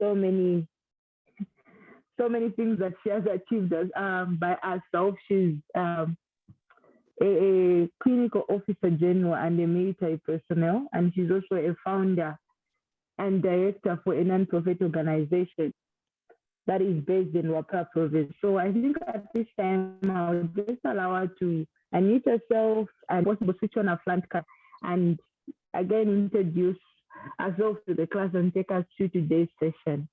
so many things that she has achieved by herself. She's a clinical officer general and a military personnel, and she's also a founder and director for a non-profit organization that is based in Waka province. So I think at this time I'll just allow her to unmute herself and possibly switch on her front cam and again introduce herself to the class and take us through today's session.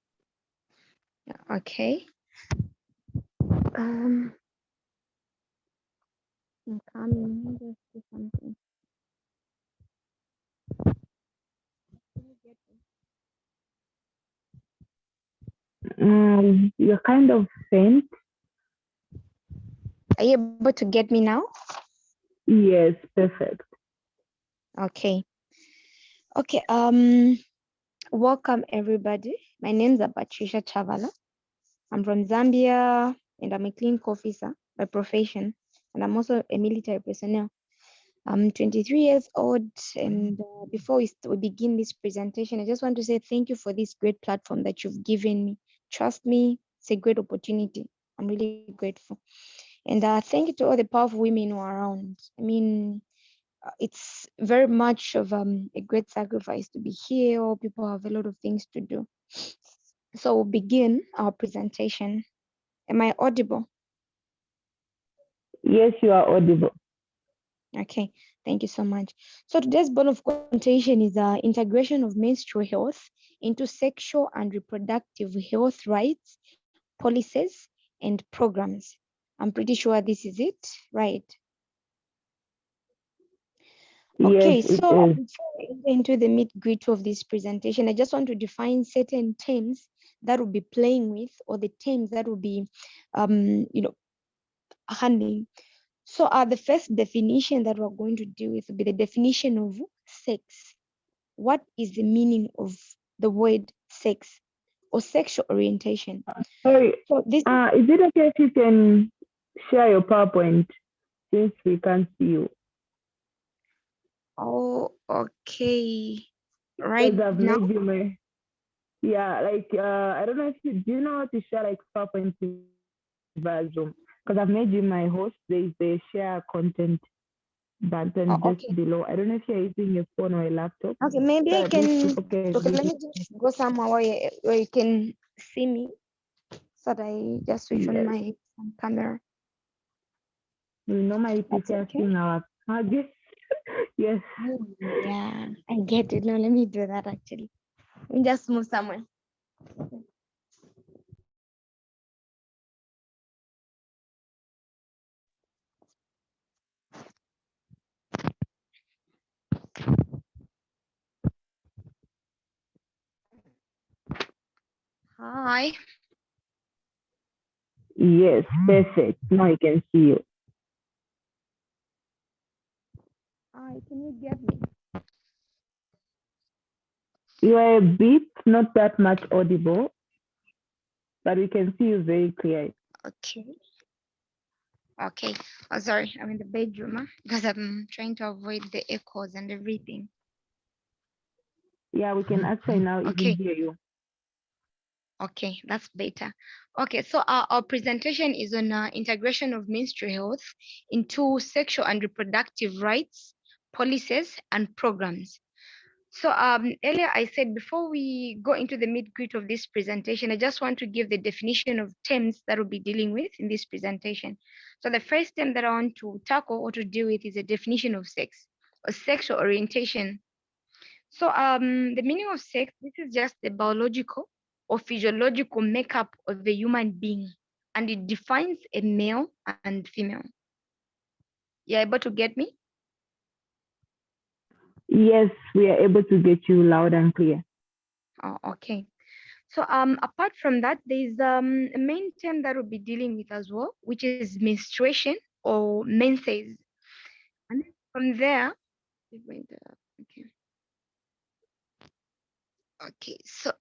Okay. I'm coming. Let me just do something. You're kind of faint. Are you able to get me now? Yes, perfect. Okay. Okay. Welcome everybody. My name is Patricia Chavala. I'm from Zambia and I'm a clinical officer by profession, and I'm also a military personnel. I'm 23 years old, and before we begin this presentation, I just want to say thank you for this great platform that you've given me. Trust me, it's a great opportunity. I'm really grateful. And thank you to all the powerful women who are around. I mean, it's very much of a great sacrifice to be here. All people have a lot of things to do. So we'll begin our presentation. Am I audible? Yes, you are audible. Okay, thank you so much. So today's bone of contention is integration of menstrual health into sexual and reproductive health rights, policies, and programs. I'm pretty sure this is it, right? Okay, Yes, it so is. before we enter into the nitty-gritty of this presentation, I just want to define certain terms that we'll be playing with, or the terms that will be, handling. So the first definition that we're going to deal with will be the definition of sex. What is the meaning of the word sex or sexual orientation? Sorry, So this. is it okay if you can share your PowerPoint since we can't see you? Oh, okay. Right Because I've now. made you my I don't know if do you know how to share like PowerPoint via Zoom? Because I've made you my host. There's the share content button just Okay. below. I don't know if you're using your phone or a laptop. Okay, maybe I At least can. people can Okay, let read me just go somewhere where you can see me, so that I just switch on Yes. my camera. We normally That's prefer okay. seeing our yes. Yes. Yeah, I get it. No, let me do that actually. Let me just move somewhere. Hi. Yes, perfect. Now I can see you. Hi, can you get me? You are a bit, not that much audible, but we can see you very clear. Okay. Okay. Oh, sorry. I'm in the bedroom because I'm trying to avoid the echoes and everything. Yeah, we can actually now even Okay. hear you. Okay, that's better. Okay, so our presentation is on integration of menstrual health into sexual and reproductive rights, policies, and programs. So earlier I said before we go into the nitty-gritty of this presentation, I just want to give the definition of terms that we'll be dealing with in this presentation. So the first term that I want to tackle or to deal with is a definition of sex or sexual orientation. So the meaning of sex, this is just the biological or physiological makeup of a human being, and it defines a male and female. You're able to get me? Yes, we are able to get you loud and clear. Oh, okay. So apart from that, there's a main term that we'll be dealing with as well, which is menstruation or menses. And then from there, okay. Okay. So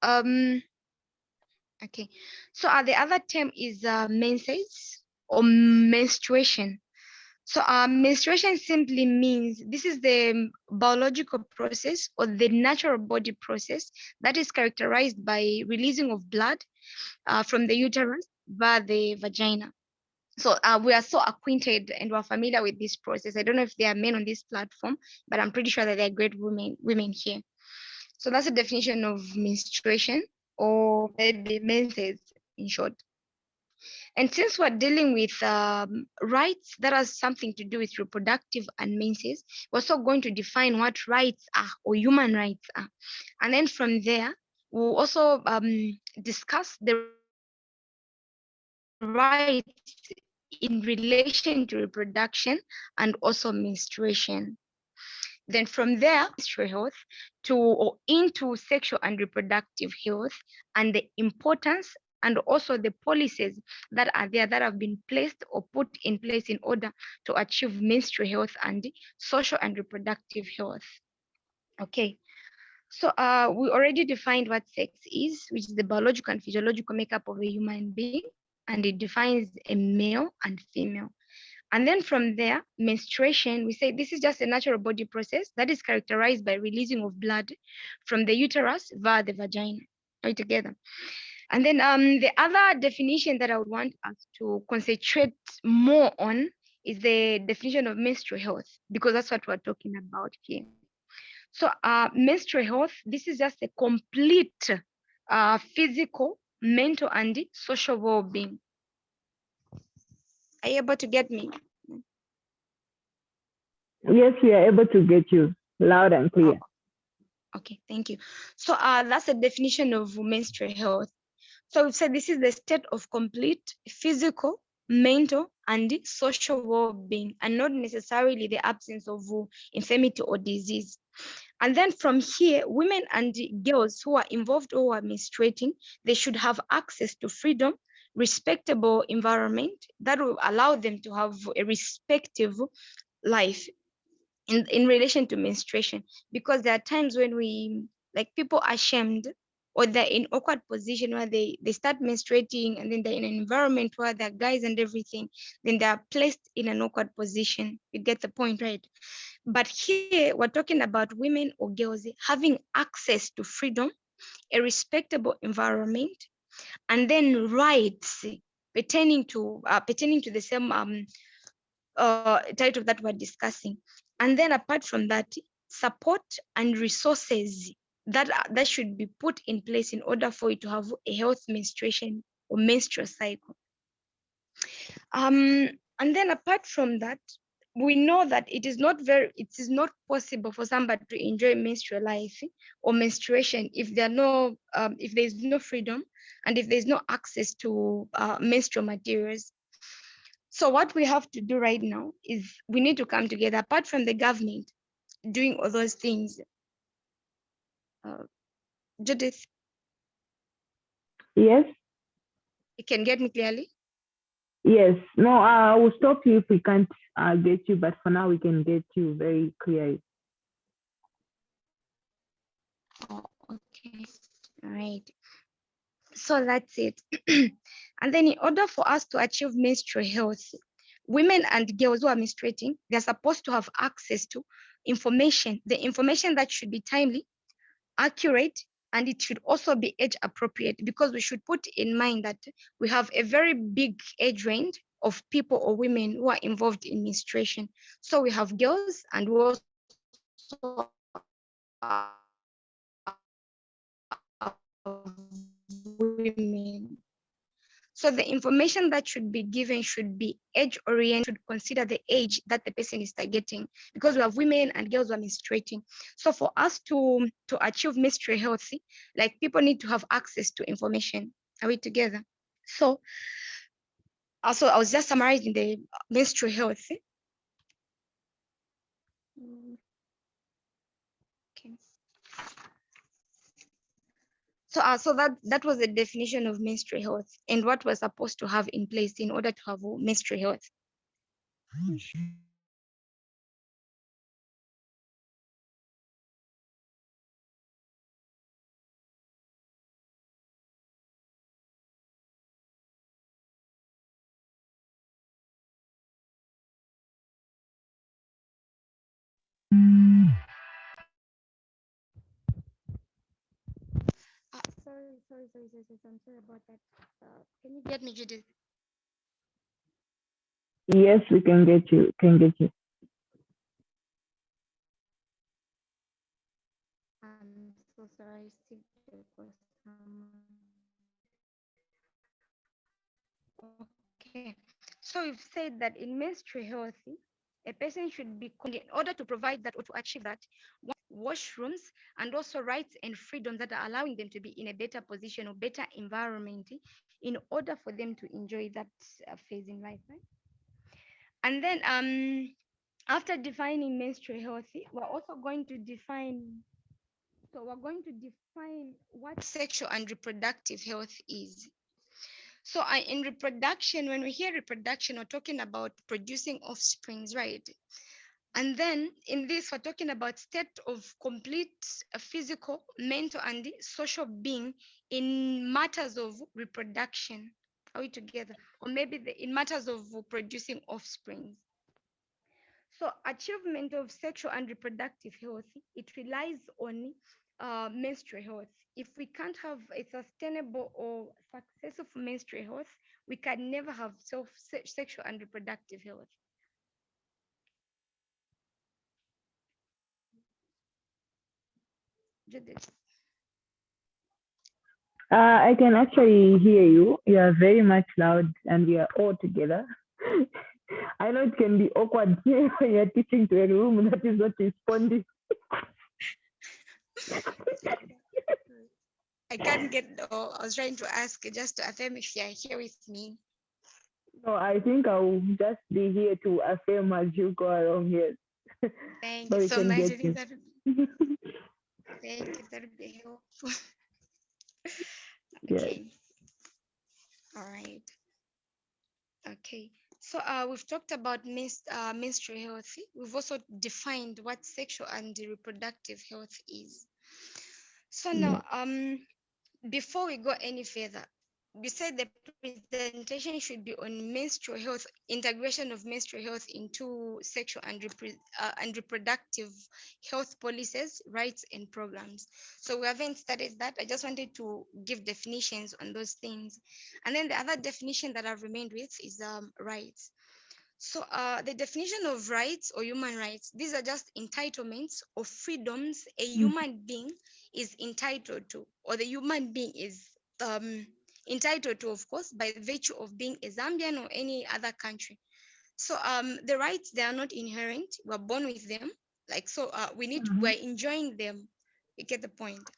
okay. So the other term is menses or menstruation. So menstruation simply means this is the biological process or the natural body process that is characterized by releasing of blood from the uterus via the vagina. So we are so acquainted and we're familiar with this process. I don't know if there are men on this platform, but I'm pretty sure that there are great women here. So that's the definition of menstruation, or maybe menses in short. And since we're dealing with rights that has something to do with reproductive and menses, we're also going to define what rights are or human rights are. And then from there, we'll also discuss the rights in relation to reproduction and also menstruation. Then from there, menstrual health to or into sexual and reproductive health and the importance and also the policies that are there that have been placed or put in place in order to achieve menstrual health and social and reproductive health. Okay. So we already defined what sex is, which is the biological and physiological makeup of a human being, and it defines a male and female. And then from there, menstruation, we say this is just a natural body process that is characterized by releasing of blood from the uterus via the vagina. Are we together? And then the other definition that I would want us to concentrate more on is the definition of menstrual health, because that's what we're talking about here. So menstrual health, this is just a complete physical, mental, and social well-being. Are you able to get me? Yes, we are able to get you loud and clear. Okay, thank you. So that's a definition of menstrual health. So we've said this is the state of complete physical, mental, and social well-being, and not necessarily the absence of infirmity or disease. And then from here, women and girls who are involved or are menstruating, they should have access to freedom, respectable environment that will allow them to have a respective life in relation to menstruation, because there are times when we, like, people are shamed or they're in awkward position where they start menstruating and then they're in an environment where they're guys and everything, then they're placed in an awkward position. You get the point, right? But here we're talking about women or girls having access to freedom, a respectable environment, and then rights pertaining to the same title that we're discussing. And then apart from that, support and resources that should be put in place in order for you to have a healthy menstruation or menstrual cycle. And then apart from that, we know that it is not possible for somebody to enjoy menstrual life or menstruation if if there is no freedom and if there is no access to menstrual materials. So what we have to do right now is we need to come together, apart from the government doing all those things. Judith, Yes, you can get me clearly? yes. No, I will stop you if we can't get you, but for now we can get you very clear. Oh, okay. All right. So that's it. And then in order for us to achieve menstrual health, women and girls who are menstruating, they're supposed to have access to information, the information that should be timely, accurate, and it should also be age appropriate, because we should put in mind that we have a very big age range of people or women who are involved in menstruation. So we have girls and we also have women. So the information that should be given should be age oriented, should consider the age that the person is targeting, because we have women and girls who are menstruating. So for us to achieve menstrual health, like, people need to have access to information. Are we together? So also I was just summarizing the menstrual health. Okay. So that was the definition of menstrual health and what we're supposed to have in place in order to have menstrual health. Sorry. I'm sorry about that. Can you get me, Judith? Yes, we can get you. Can get you. I'm so sorry. I still for someone. Okay. So we've said that in menstrual health, a person should be in order to provide that or to achieve that washrooms and also rights and freedoms that are allowing them to be in a better position or better environment in order for them to enjoy that phase in life, right? And then after defining menstrual health, we're also going to define what sexual and reproductive health is. So in reproduction, when we hear reproduction, we're talking about producing offsprings, right? And then in this, we're talking about state of complete physical, mental, and social being in matters of reproduction. Are we together? Or maybe in matters of producing offspring. So achievement of sexual and reproductive health, it relies on menstrual health. If we can't have a sustainable or successful menstrual health, we can never have sexual and reproductive health. Judith. I can actually hear you. You are very much loud, and we are all together. I know it can be awkward here when you're teaching to a room that is not responding. I can't get, oh, I was trying to ask just to affirm if you're here with me. No, I think I'll just be here to affirm as you go along here. Thank So you we so can much. I get think you. that thank you. That would be helpful. Yes. Okay. All right. Okay. So we've talked about menstrual health. We've also defined what sexual and reproductive health is. So now, Yes. before we go any further, we said the presentation should be on menstrual health, integration of menstrual health into sexual and reproductive health policies, rights, and programs. So we haven't studied that. I just wanted to give definitions on those things. And then the other definition that I've remained with is rights. So the definition of rights or human rights, these are just entitlements or freedoms a human being is entitled to, or the human being is entitled to, of course, by virtue of being a Zambian or any other country. So the rights, they are not inherent. We're born with them. Like, so we're enjoying them. You get the point.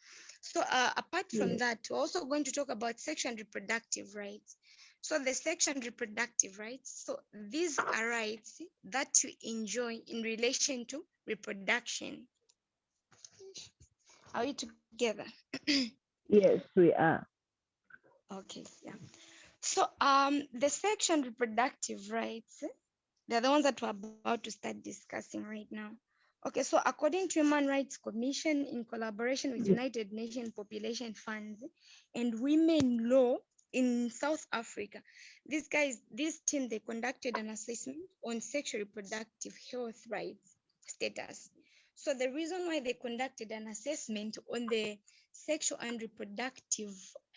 So apart from Yes. that, we're also going to talk about sexual and reproductive rights. So the sexual and reproductive rights, so these are rights that you enjoy in relation to reproduction. Are we together? Yes, we are. Okay, yeah. So the sexual and reproductive rights, they're the ones that we're about to start discussing right now. Okay, so according to Human Rights Commission in collaboration with Yes. United Nations Population Funds and Women Law in South Africa, this team, they conducted an assessment on sexual reproductive health rights status. So the reason why they conducted an assessment on the sexual and reproductive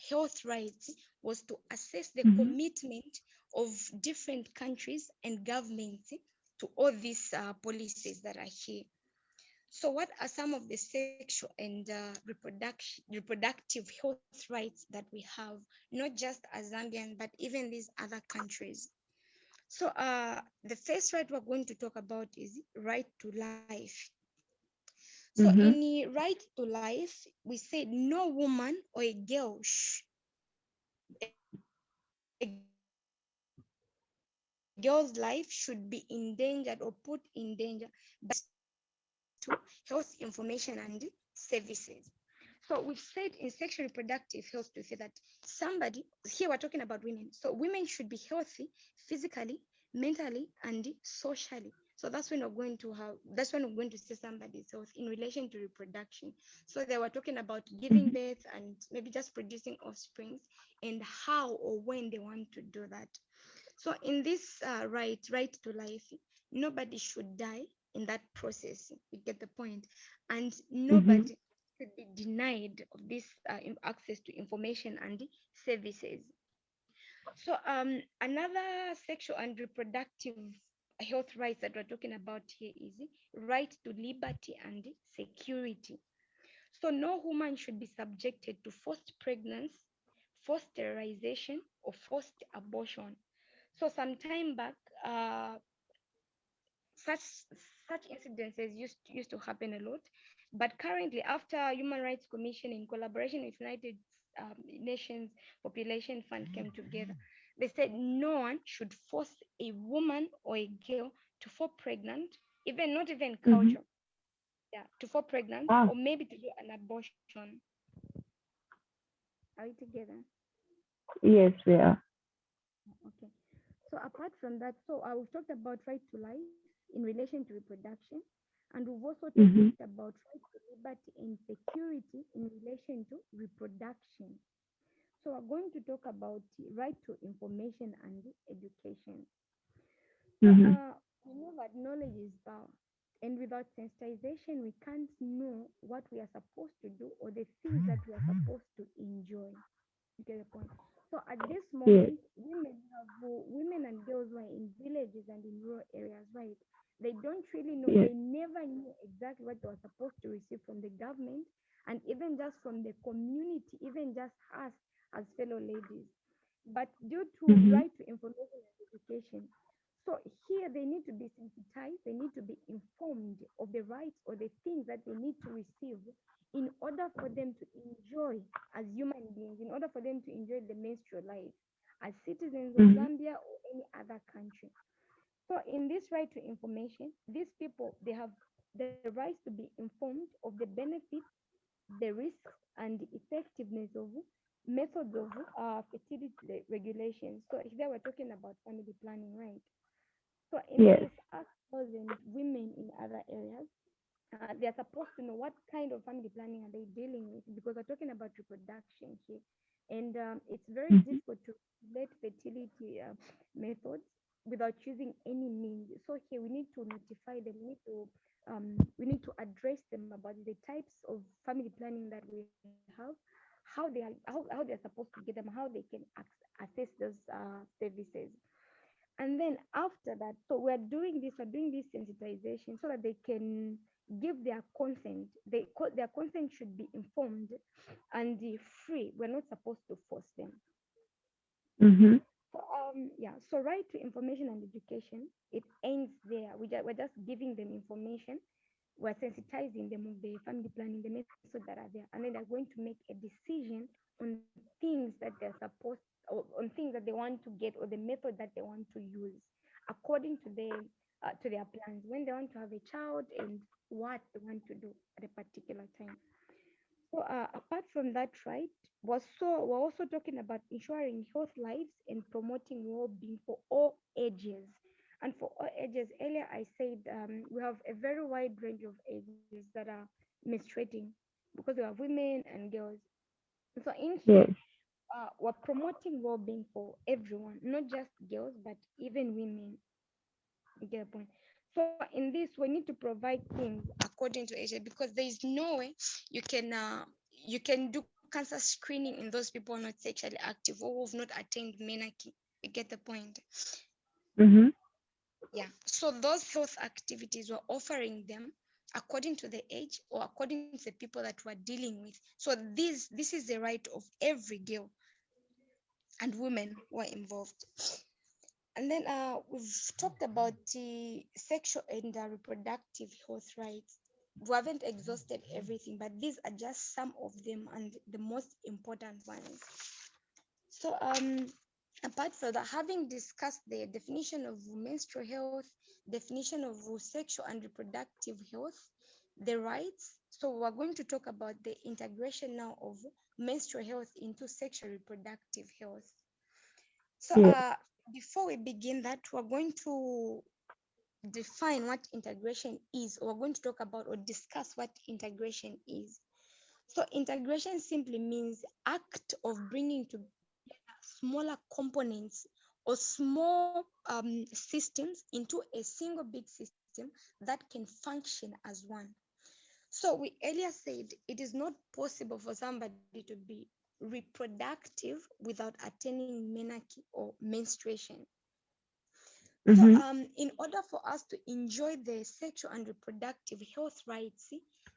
health rights was to assess the commitment of different countries and governments to all these policies that are here. So what are some of the sexual and reproductive health rights that we have, not just as Zambian, but even these other countries? So the first right we're going to talk about is right to life. So in Mm-hmm. the right to life, we said no woman or a girl, a girl's life should be endangered or put in danger by access to health information and services. So we've said in sexual reproductive health to say that somebody, here we're talking about women. So women should be healthy physically, mentally, and socially. So that's when we're going to say somebody's health in relation to reproduction. So they were talking about giving birth and maybe just producing offspring and how or when they want to do that. So in this right to life, nobody should die in that process. You get the point? And Mm-hmm. nobody should be denied of this access to information and services. So another sexual and reproductive health rights that we're talking about here is right to liberty and security. So no woman should be subjected to forced pregnancy, forced sterilization, or forced abortion. So some time back, such such incidences used to happen a lot, but currently, after Human Rights Commission in collaboration with United Nations Population Fund came together, they said no one should force a woman or a girl to fall pregnant, even not even Mm-hmm. culture, yeah, to fall pregnant Ah, or maybe to do an abortion. Are we together? yes, we are. Okay. So apart from that, so we've talked about right to life in relation to reproduction, and we've also talked Mm-hmm. about right to liberty and security in relation to reproduction. So we're going to talk about the right to information and education. So Mm-hmm. we know that knowledge is power, and without sensitization, we can't know what we are supposed to do or the things that we are supposed to enjoy. You get the point. So at this Yes. moment, women and girls who are in villages and in rural areas, right? They don't really know. Yes. They never knew exactly what they were supposed to receive from the government, and even just from the community, even just us as fellow ladies. But due to Mm-hmm. right to information and education, so here they need to be sensitized. They need to be informed of the rights or the things that they need to receive in order for them to enjoy as human beings, in order for them to enjoy the menstrual life as citizens of Mm-hmm. Zambia or any other country. So in this right to information, these people they have the right to be informed of the benefits, the risks, and the effectiveness of methods of fertility regulations. So here we're talking about family planning, right? So in Yes. this, us girls and women in other areas, they are supposed to know what kind of family planning are they dealing with because we're talking about reproduction here, and it's very Mm-hmm. difficult to let fertility methods without using any means. So here we need to notify them. We need to address them about the types of family planning that we have, how they're supposed to get them, how they can access those services. And then after that, so we're doing this sensitization so that they can give their consent. Their consent should be informed and free. We're not supposed to force them. Mm-hmm. So, yeah, so right to information and education, it ends there. We're just giving them information, we're sensitizing them of the family planning, the methods that are there, and then they're going to make a decision on things that they're supposed, or on things that they want to get, or the method that they want to use, according to their plans, when they want to have a child and what they want to do at a particular time. So apart from that, right, we're also talking about ensuring health lives and promoting well-being for all ages. And for all ages, earlier I said we have a very wide range of ages that are menstruating because we have women and girls. So in here, Yes. we're promoting well-being for everyone, not just girls, but even women. You get a point. So in this, we need to provide things according to age because there is no way you can do cancer screening in those people who are not sexually active or who've not attained menarche. You get the point. Mm-hmm. Yeah. So those health activities we're offering them according to the age or according to the people that we're dealing with. So this is the right of every girl and women who are involved. And then we've talked about the sexual and reproductive health rights. We haven't exhausted everything, but these are just some of them and the most important ones. So, apart from that, having discussed the definition of menstrual health, definition of sexual and reproductive health, the rights. So, we're going to talk about the integration now of menstrual health into sexual reproductive health. So, Yes. before we begin that, we're going to define what integration is, or we're going to talk about or discuss what integration is. So, integration simply means act of bringing together smaller components or small systems into a single big system system that can function as one. So we earlier said it is not possible for somebody to be reproductive without attaining menarche or menstruation. So Mm-hmm. in order for us to enjoy the sexual and reproductive health rights,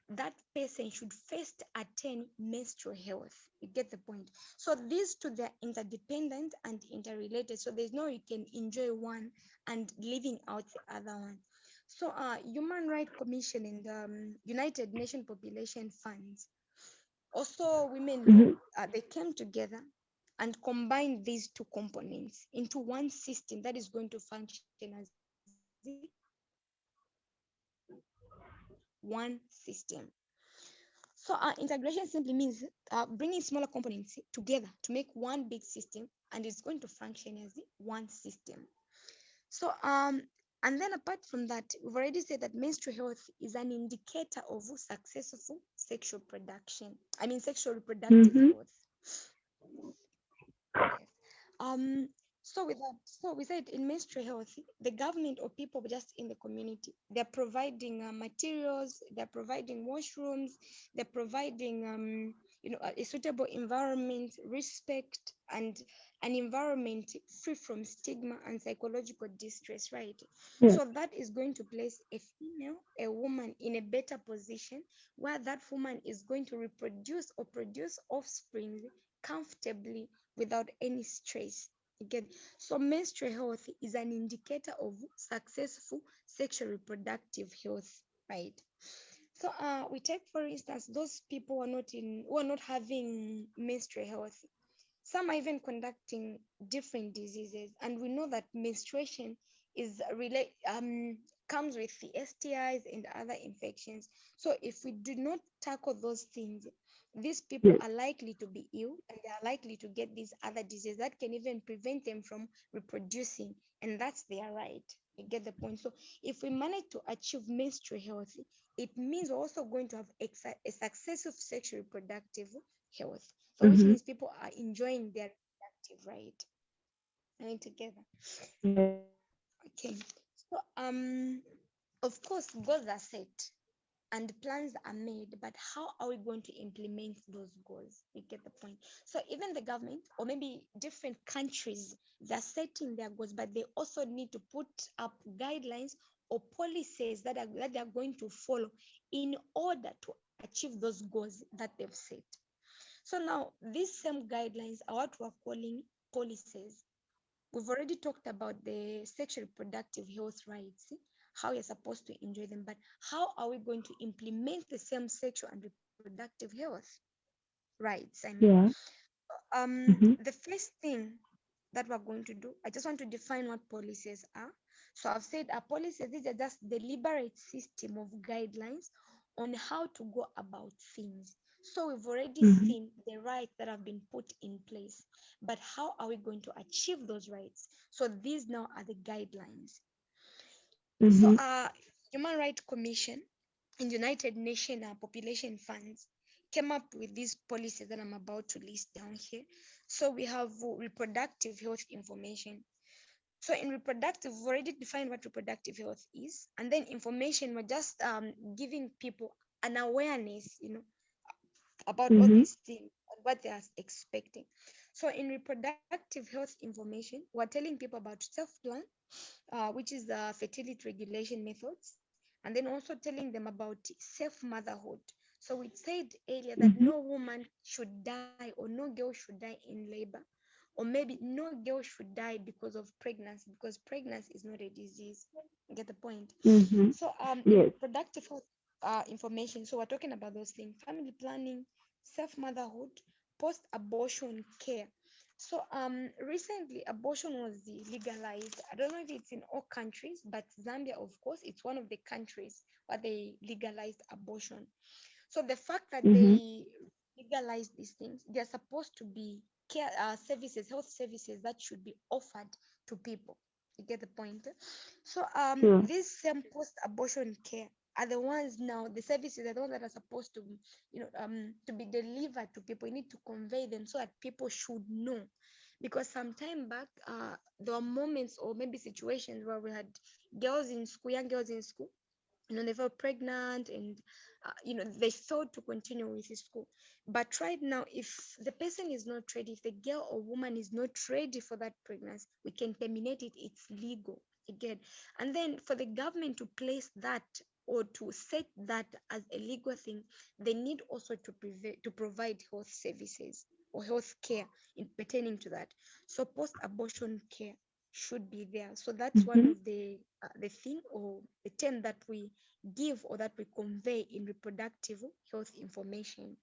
that person should first attain menstrual health. You get the point? So these two, they're interdependent and interrelated. So there's no you can enjoy one and leaving out the other one. So Human Rights Commission and United Nations Population Funds, also women law, Mm-hmm. they came together and combined these two components into one system that is going to function as one system. So integration simply means bringing smaller components together to make one big system, and it's going to function as one system. So and then apart from that, we've already said that menstrual health is an indicator of successful sexual production. I mean sexual reproductive Mm-hmm. health. Yes. Um, so we said in menstrual health, the government or people just in the community, they're providing materials, they're providing washrooms, they're providing a suitable environment, respect, and an environment free from stigma and psychological distress, right? Yes. So that is going to place a female, a woman in a better position where that woman is going to reproduce or produce offspring comfortably without any stress. Again, so menstrual health is an indicator of successful sexual reproductive health, right? So we take for instance those people who are not having menstrual health. Some are even conducting different diseases, and we know that menstruation is comes with the STIs and other infections. So if we do not tackle those things, these people Yes. are likely to be ill, and they are likely to get these other diseases that can even prevent them from reproducing, and that's their right. You get the point. So if we manage to achieve menstrual health, it means we're also going to have a successive sexual reproductive health. So which Mm-hmm. means people are enjoying their reproductive right. Are we together? Yes. Okay. So of course goals are set and plans are made, but how are we going to implement those goals? You get the point. So even the government or maybe different countries, they're setting their goals, but they also need to put up guidelines or policies that they are going to follow in order to achieve those goals that they've set. So now these same guidelines are what we're calling policies. We've already talked about the sexual reproductive health rights, how you're supposed to enjoy them, but how are we going to implement the same sexual and reproductive health rights? I mean, Yeah. Mm-hmm. the first thing that we're going to do, I just want to define what policies are. So I've said our policies, these are just deliberate system of guidelines on how to go about things. So we've already Mm-hmm. seen the rights that have been put in place, but how are we going to achieve those rights? So these now are the guidelines. So Mm-hmm. Human Rights Commission and United Nations Population Funds came up with these policies that I'm about to list down here. So we have reproductive health information. So in reproductive, we've already defined what reproductive health is, and then information, we're just giving people an awareness, about all Mm-hmm. these things and what they are expecting. So in reproductive health information, we're telling people about self-plan, which is the fertility regulation methods, and then also telling them about safe motherhood. So we said earlier that Mm-hmm. no woman should die or no girl should die in labor, or maybe no girl should die because of pregnancy, because pregnancy is not a disease. You get the point? Mm-hmm. So in Yes. reproductive health information, so we're talking about those things: family planning, safe motherhood, post-abortion care. So recently abortion was legalized. I don't know if it's in all countries, but Zambia, of course, it's one of the countries where they legalized abortion. So the fact that Mm-hmm. they legalize these things, they're supposed to be care services, health services that should be offered to people. You get the point? So Sure. these same post-abortion care are the ones now, the services are the ones that are supposed to, to be delivered to people. You need to convey them so that people should know. because some time back, there were moments or maybe situations where we had girls in school, young girls in school, they felt pregnant, and they thought to continue with the school. But right now, if the person is not ready, if the girl or woman is not ready for that pregnancy, we can terminate it. It's legal again. And then for the government to place that or to set that as a legal thing, they need also to provide health services or health care in pertaining to that. So post-abortion care should be there. So that's one Mm-hmm. of the thing or the term that we give or that we convey in reproductive health information.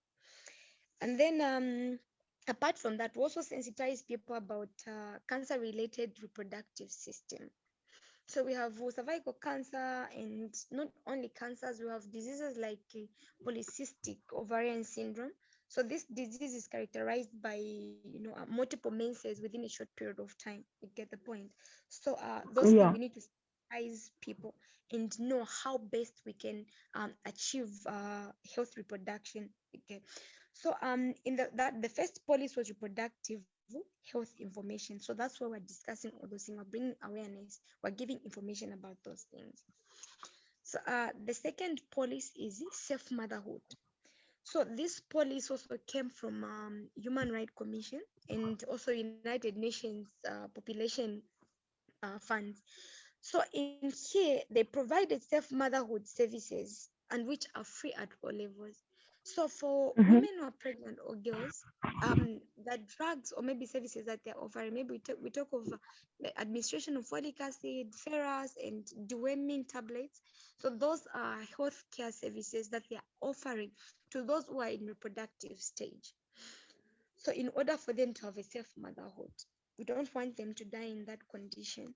And then apart from that, we also sensitize people about cancer-related reproductive system. So we have cervical cancer, and not only cancers, we have diseases like polycystic ovarian syndrome. So this disease is characterized by multiple menses within a short period of time. You get the point. So those things Yeah. we need to sensitize people and know how best we can achieve health reproduction. Okay. So in the first policy was reproductive health information. So that's why we're discussing all those things. We're bringing awareness. We're giving information about those things. So the second policy is safe motherhood. So this policy also came from Human Rights Commission and also United Nations Population Funds. So in here, they provided safe motherhood services and which are free at all levels. So for Mm-hmm. women who are pregnant or girls, the drugs or maybe services that they're offering, maybe we talk of the administration of folic acid, ferrous, and deworming tablets. So those are healthcare services that they are offering to those who are in reproductive stage. So in order for them to have a safe motherhood, we don't want them to die in that condition.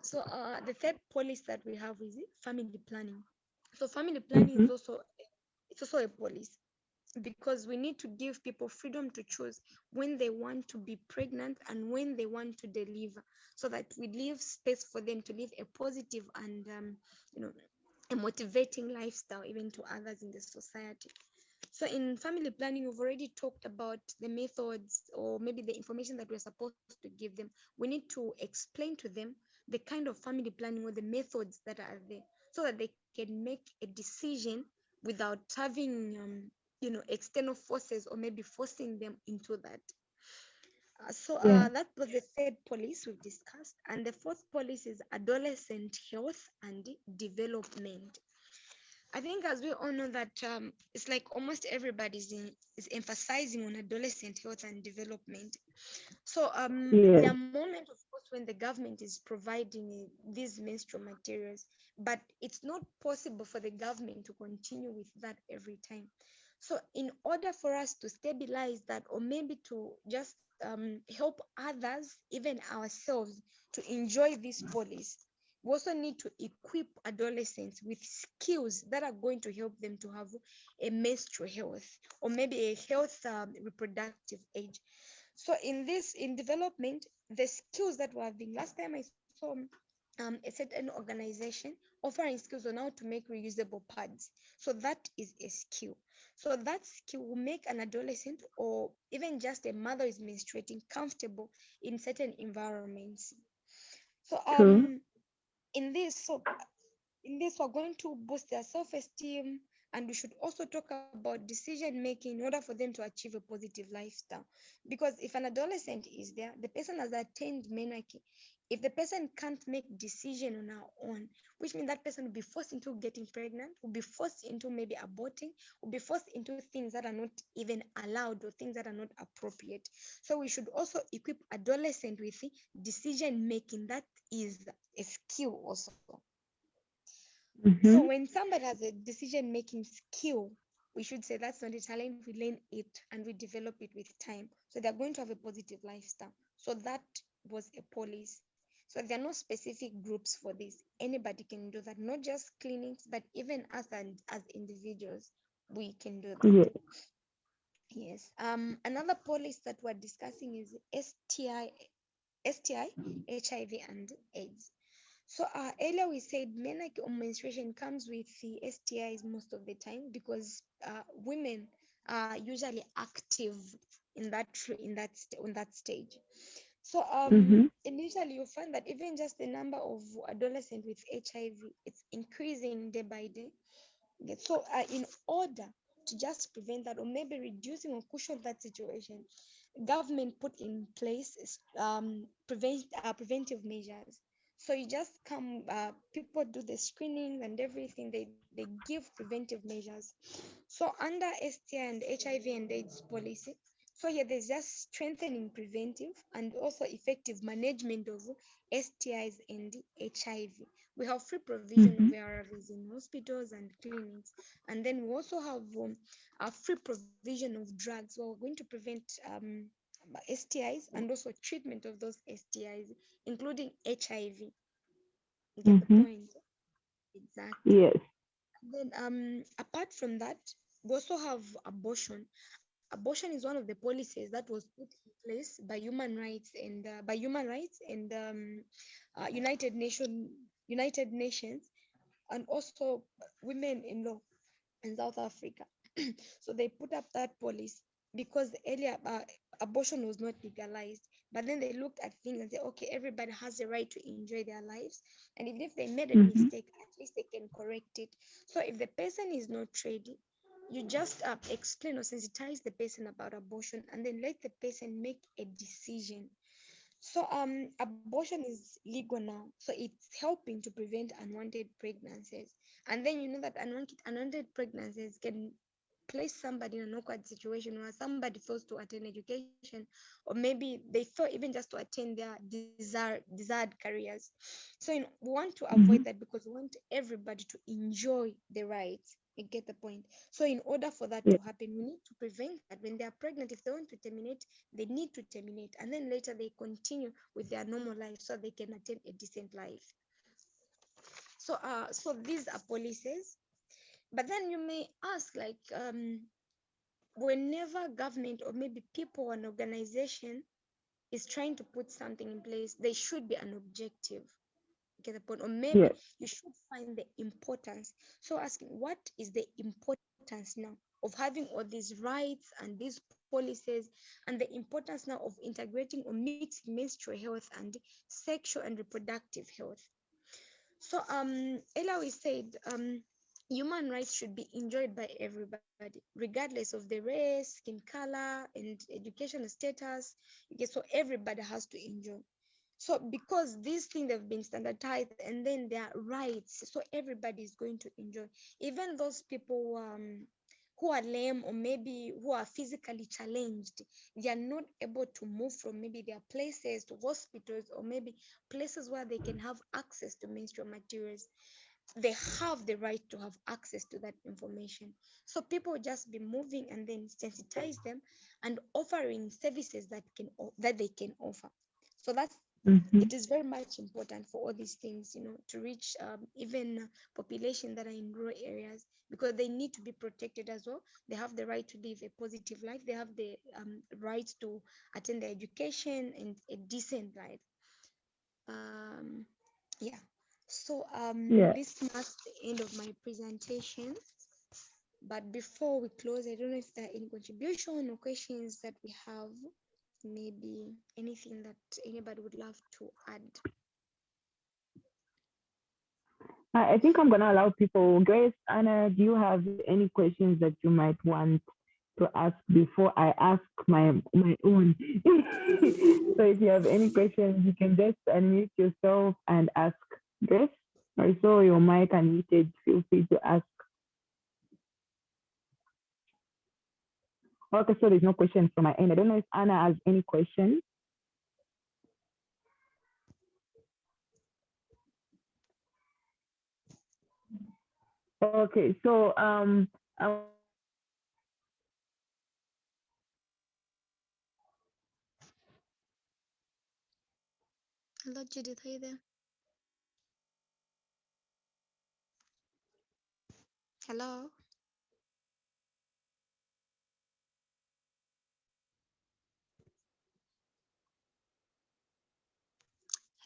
So the third policy that we have is family planning. So family planning Mm-hmm. is also a policy because we need to give people freedom to choose when they want to be pregnant and when they want to deliver, so that we leave space for them to live a positive and you know a motivating lifestyle even to others in the society. So in family planning, we've already talked about the methods or maybe the information that we're supposed to give them. We need to explain to them the kind of family planning or the methods that are there so that they can make a decision without having external forces or maybe forcing them into that. So Yeah. that was the third policy we've discussed. And the fourth policy is adolescent health and development. I think, as we all know, that it's like almost everybody is emphasizing on adolescent health and development. So there Yes. are moments, of course, when the government is providing these menstrual materials, but it's not possible for the government to continue with that every time. So in order for us to stabilize that, or maybe to just help others, even ourselves, to enjoy this policy, we also need to equip adolescents with skills that are going to help them to have a menstrual health or maybe a health reproductive age. So in development, the skills that were having last time I saw a certain organization offering skills on how to make reusable pads. So that is a skill. So that skill will make an adolescent or even just a mother is menstruating comfortable in certain environments. So True. in this so in this, we're going to boost their self-esteem, and we should also talk about decision making in order for them to achieve a positive lifestyle. Because if an adolescent is there, the person has attained menarche. If the person can't make decision on her own, which means that person will be forced into getting pregnant, will be forced into maybe aborting, will be forced into things that are not even allowed or things that are not appropriate. So we should also equip adolescent with decision making. That is a skill also. So Mm-hmm. when somebody has a decision making skill, we should say that's not a talent, we learn it and we develop it with time. So they're going to have a positive lifestyle. So that was a policy. So there are no specific groups for this. Anybody can do that, not just clinics, but even us and as individuals, we can do that. Yeah. Yes. Another policy that we're discussing is STI, HIV, and AIDS. So earlier we said menarche or menstruation comes with the STIs most of the time because women are usually active on that stage. So Mm-hmm. initially you find that even just the number of adolescents with HIV, it's increasing day by day. Okay, so in order to just prevent that, or maybe reducing or cushion that situation, government put in place preventive measures. So you just come, people do the screening and everything. They give preventive measures. So under STI and HIV and AIDS policy, so here there's just strengthening preventive and also effective management of STIs and HIV. We have free provision of Mm-hmm. ARVs in hospitals and clinics, and then we also have a free provision of drugs. Well, we're going to prevent STIs and also treatment of those STIs, including HIV. You get the Mm-hmm. point? Exactly. Yes. And then apart from that, we also have abortion. Abortion is one of the policies that was put in place by human rights and United Nations, and also women in law in South Africa. So they put up that policy because earlier abortion was not legalized. But then they looked at things and said, okay, everybody has the right to enjoy their lives. And even if they made a Mm-hmm. mistake, at least they can correct it. So if the person is not ready, you just explain or sensitize the person about abortion and then let the person make a decision. So abortion is legal now. So it's helping to prevent unwanted pregnancies. And then you know that unwanted pregnancies can place somebody in an awkward situation where somebody fails to attend education, or maybe they fail even just to attend their desired careers. So we want to avoid Mm-hmm. that because we want everybody to enjoy the rights. You get the point. So in order for that Yeah. to happen, we need to prevent that. When they are pregnant, if they want to terminate, they need to terminate, and then later they continue with their normal life so they can attain a decent life. So these are policies. But then you may ask, like, whenever government or maybe people or an organization is trying to put something in place, there should be an objective. Get the point? Or maybe Yes. you should find the importance. So asking, what is the importance now of having all these rights and these policies, and the importance now of integrating or mixing menstrual health and sexual and reproductive health? So earlier we said human rights should be enjoyed by everybody, regardless of the race, skin color, and educational status. Okay, so everybody has to enjoy. So because these things have been standardized and then their rights, so everybody is going to enjoy. Even those people who are lame or maybe who are physically challenged, they are not able to move from maybe their places to hospitals or maybe places where they can have access to menstrual materials. They have the right to have access to that information. So people will just be moving and then sensitize them and offering services that they can offer. So that's Mm-hmm. it is very much important for all these things, to reach even population that are in rural areas, because they need to be protected as well. They have the right to live a positive life. They have the right to attend their education and a decent life. um yeah. So Yeah. this marks the end of my presentation. But before we close, I don't know if there are any contribution or questions that we have. Maybe anything that anybody would love to add. I think I'm gonna allow people. Grace, Anna, do you have any questions that you might want to ask before I ask my own? So if you have any questions, you can just unmute yourself and ask. Grace, I saw your mic unmuted. Feel free to ask. Okay, so there's no questions from my end. I don't know if Anna has any questions. Okay, so I want to ask Hello, Judith, are you there? Hello?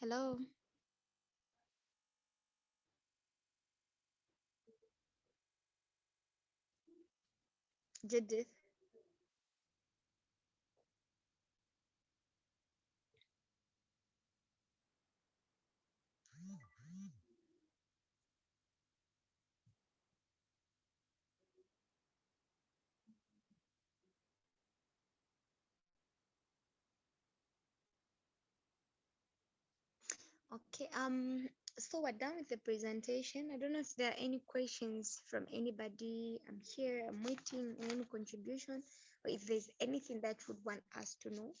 Hello? Judith? Okay, so we're done with the presentation. I don't know if there are any questions from anybody. I'm here, I'm waiting, any contribution, or if there's anything that you would want us to know.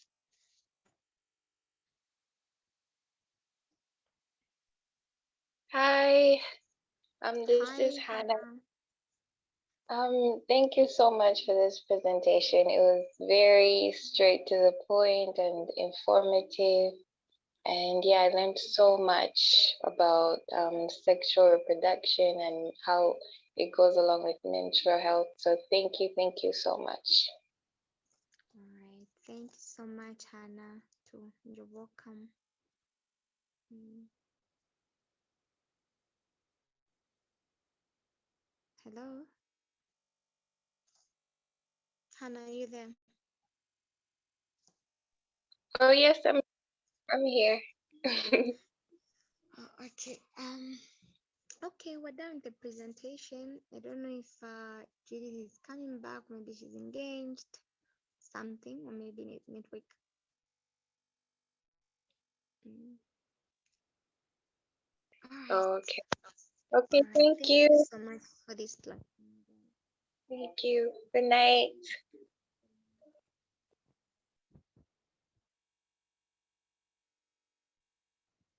Hi, this Hi, is Hannah. Hannah. Thank you so much for this presentation. It was very straight to the point and informative. And yeah, I learned so much about sexual reproduction and how it goes along with menstrual health. So thank you so much. All right, thank you so much, Hannah. Too. You're welcome. Mm. Hello, Hannah, are you there? Oh yes, I'm here. Oh, okay. Okay, we're done with the presentation. I don't know if Judith is coming back. Maybe she's engaged, something, or maybe network. Mm. All right. Okay. All Okay, right. thank Thank you you. so much for this platform. Thank you. Good night.